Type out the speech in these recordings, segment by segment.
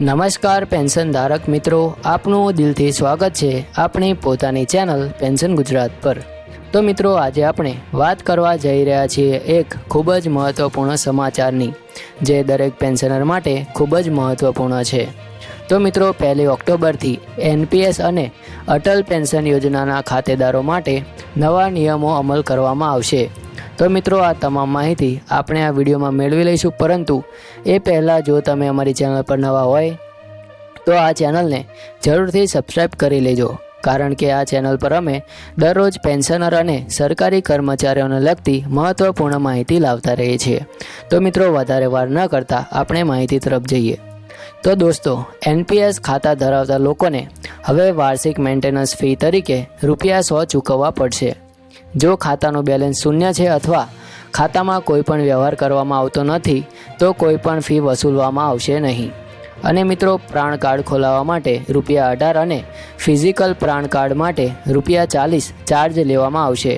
નમસ્કાર પેન્શન ધારક મિત્રો, આપનું દિલથી સ્વાગત છે આપણી પોતાની ચેનલ પેન્શન ગુજરાત પર। તો મિત્રો, આજે આપણે વાત કરવા જઈ રહ્યા છીએ એક ખૂબ જ મહત્ત્વપૂર્ણ સમાચારની, જે દરેક પેન્શનર માટે ખૂબ જ મહત્ત્વપૂર્ણ છે। તો મિત્રો, 1 ઓક્ટોબરથી એનપીએસ અને અટલ પેન્શન યોજનાના ખાતેદારો માટે નવા નિયમો અમલ કરવામાં આવશે। તો મિત્રો, આ તમામ માહિતી આપણે આ વિડીયોમાં મેળવી લઈશું, પરંતુ એ પહેલાં જો તમે અમારી ચેનલ પર નવા હોય તો આ ચેનલને જરૂરથી સબસ્ક્રાઈબ કરી લેજો, કારણ કે આ ચેનલ પર અમે દરરોજ પેન્શનર અને સરકારી કર્મચારીઓને લગતી મહત્ત્વપૂર્ણ માહિતી લાવતા રહીએ છીએ। તો મિત્રો, વધારે વાર ન કરતાં આપણે માહિતી તરફ જઈએ। તો દોસ્તો, એનપીએસ ખાતા ધરાવતા લોકોને હવે વાર્ષિક મેન્ટેનન્સ ફી તરીકે ₹100 ચૂકવવા પડશે। જો ખાતાનું બેલેન્સ શૂન્ય છે અથવા ખાતામાં કોઈ પણ વ્યવહાર કરવામાં આવતો નથી તો કોઈ પણ ફી વસૂલવામાં આવશે નહીં। અને મિત્રો, પ્રાણ કાર્ડ ખોલાવવા માટે ₹18 અને ફિઝિકલ પ્રાણ કાર્ડ માટે ₹40 ચાર્જ લેવામાં આવશે,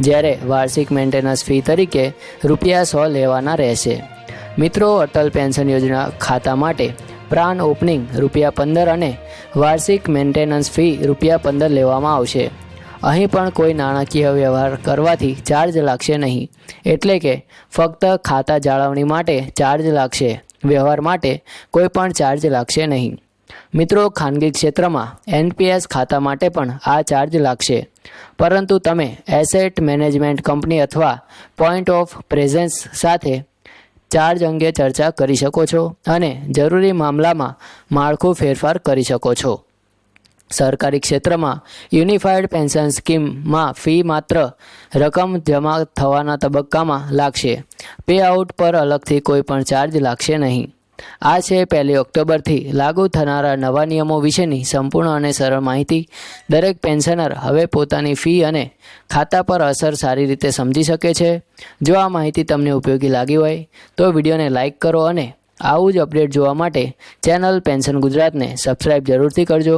જ્યારે વાર્ષિક મેન્ટેનન્સ ફી તરીકે ₹100 લેવાના રહેશે। મિત્રો, અટલ પેન્શન યોજના ખાતા માટે પ્રાન ઓપનિંગ ₹15 અને વાર્ષિક મેન્ટેનન્સ ફી ₹15 લેવામાં આવશે। અહીં પણ કોઈ નાણાકીય વ્યવહાર કરવાથી ચાર્જ લાગશે નહીં, એટલે કે ફક્ત ખાતા જાળવણી માટે ચાર્જ લાગશે, વ્યવહાર માટે કોઈ પણ ચાર્જ લાગશે નહીં। મિત્રો, ખાનગી ક્ષેત્રમાં એનપીએસ ખાતા માટે પણ આ ચાર્જ લાગશે, પરંતુ તમે એસેટ મેનેજમેન્ટ કંપની અથવા પોઈન્ટ ઓફ પ્રેઝન્સ સાથે ચાર્જ અંગે ચર્ચા કરી શકો છો અને જરૂરી મામલામાં માળખું ફેરફાર કરી શકો છો। સરકારી ક્ષેત્રમાં યુનિફાઈડ પેન્શન સ્કીમમાં ફી માત્ર રકમ જમા થવાના તબક્કામાં લાગશે, પે આઉટ પર અલગથી કોઈ પણ ચાર્જ લાગશે નહીં। આ છે 1 ઓક્ટોબરથી લાગુ થનારા નવા નિયમો વિશેની સંપૂર્ણ અને સરળ માહિતી। દરેક પેન્શનર હવે પોતાની ફી અને ખાતા પર અસર સારી રીતે સમજી શકે છે। જો આ માહિતી તમને ઉપયોગી લાગી હોય તો વિડીયોને લાઇક કરો અને આવું જ અપડેટ જોવા માટે ચેનલ પેન્શન ગુજરાતને સબસ્ક્રાઈબ જરૂરથી કરજો।